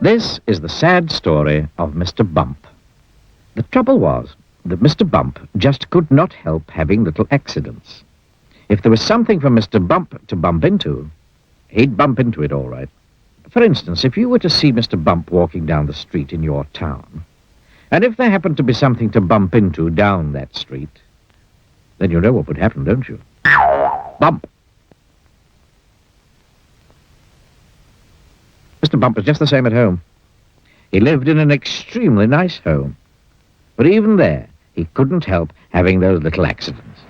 This is the sad story of Mr. Bump. The trouble was that Mr. Bump just could not help having little accidents. If there was something for Mr. Bump to bump into, he'd bump into it all right. For instance, if you were to see Mr. Bump walking down the street in your town, and if there happened to be something to bump into down that street, then you know what would happen, don't you? Bump! Mr. Bump was just the same at home. He lived in an extremely nice home. But even there, he couldn't help having those little accidents.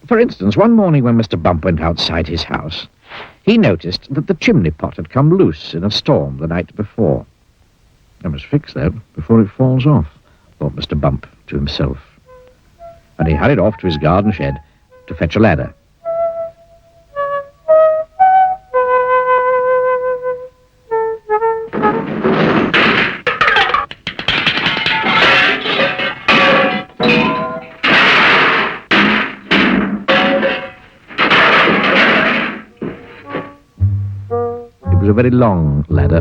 For instance, one morning when Mr. Bump went outside his house, he noticed that the chimney pot had come loose in a storm the night before. I must fix that before it falls off, thought Mr. Bump to himself. And he hurried off to his garden shed to fetch a ladder. It was a very long ladder.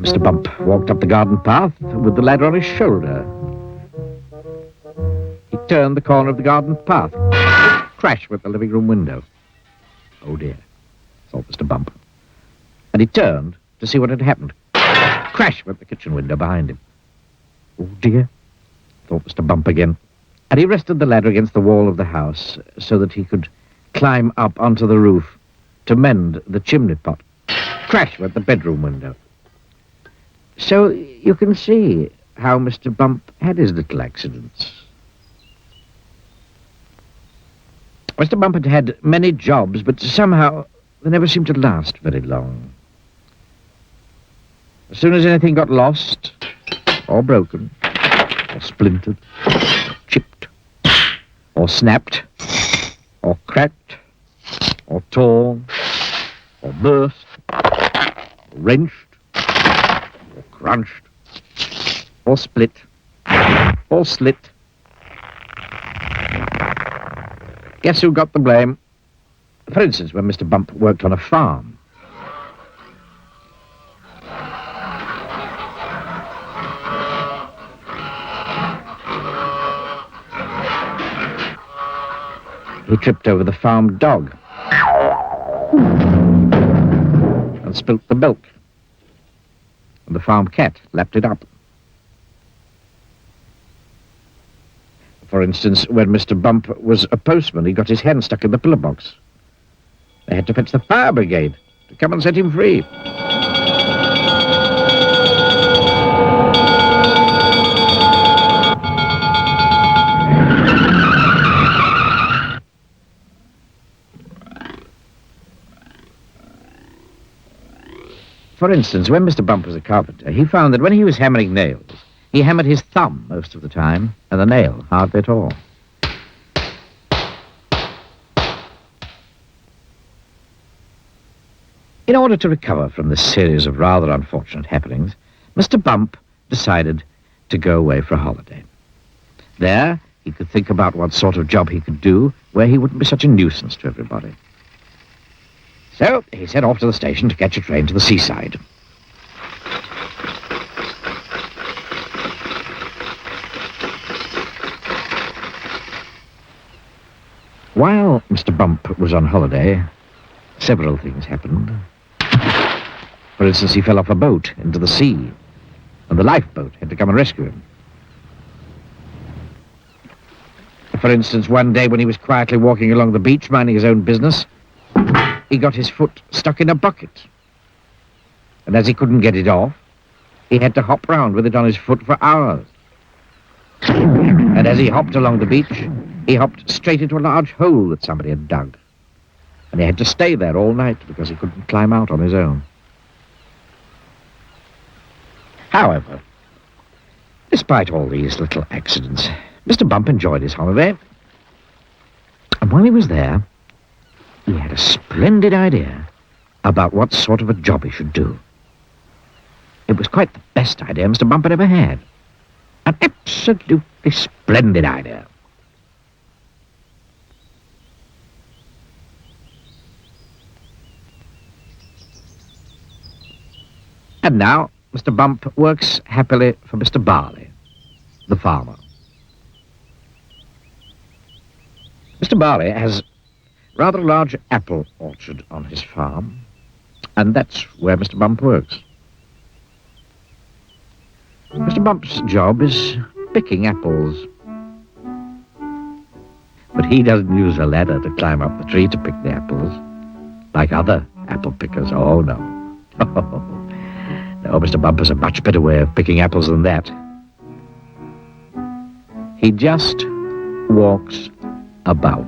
Mr. Bump walked up the garden path with the ladder on his shoulder. He turned the corner of the garden path. Crash went the living room window. Oh dear, thought Mr. Bump. And he turned to see what had happened. Crash went the kitchen window behind him. Oh dear, thought Mr. Bump again. And he rested the ladder against the wall of the house so that he could climb up onto the roof to mend the chimney pot. Crash went the bedroom window. So you can see how Mr. Bump had his little accidents. Mr. Bump had had many jobs, but somehow they never seemed to last very long. As soon as anything got lost, or broken, or splintered, or chipped, or snapped, or cracked, or torn, or burst, or wrenched, or crunched, or split, or slit. Guess who got the blame? For instance, when Mr. Bump worked on a farm. He tripped over the farm dog and spilt the milk. And the farm cat lapped it up. For instance, when Mr. Bump was a postman, he got his hand stuck in the pillar box. They had to fetch the fire brigade to come and set him free. For instance, when Mr. Bump was a carpenter, he found that when he was hammering nails, he hammered his thumb most of the time, and the nail hardly at all. In order to recover from this series of rather unfortunate happenings, Mr. Bump decided to go away for a holiday. There, he could think about what sort of job he could do where he wouldn't be such a nuisance to everybody. So he set off to the station to catch a train to the seaside. While Mr. Bump was on holiday, several things happened. For instance, he fell off a boat into the sea, and the lifeboat had to come and rescue him. For instance, one day when he was quietly walking along the beach, minding his own business, he got his foot stuck in a bucket. And as he couldn't get it off, he had to hop round with it on his foot for hours. And as he hopped along the beach, he hopped straight into a large hole that somebody had dug. And he had to stay there all night because he couldn't climb out on his own. However, despite all these little accidents, Mr. Bump enjoyed his holiday. And while he was there, he had a splendid idea about what sort of a job he should do. It was quite the best idea Mr. Bump had ever had. An absolutely splendid idea. And now Mr. Bump works happily for Mr. Barley, the farmer. Mr. Barley has rather a large apple orchard on his farm, and that's where Mr. Bump works. Mr. Bump's job is picking apples. But he doesn't use a ladder to climb up the tree to pick the apples, like other apple pickers. Oh, no. No, Mr. Bump has a much better way of picking apples than that. He just walks about.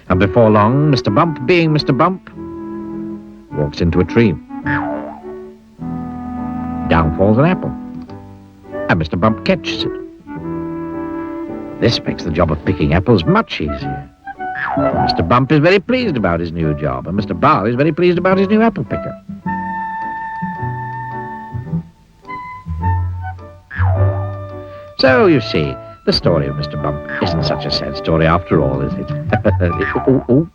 And before long, Mr. Bump, being Mr. Bump, walks into a tree. Down falls an apple, and Mr. Bump catches it. This makes the job of picking apples much easier. Mr. Bump is very pleased about his new job, and Mr. Barley is very pleased about his new apple picker. So, you see, the story of Mr. Bump isn't such a sad story after all, is it? Ooh, ooh.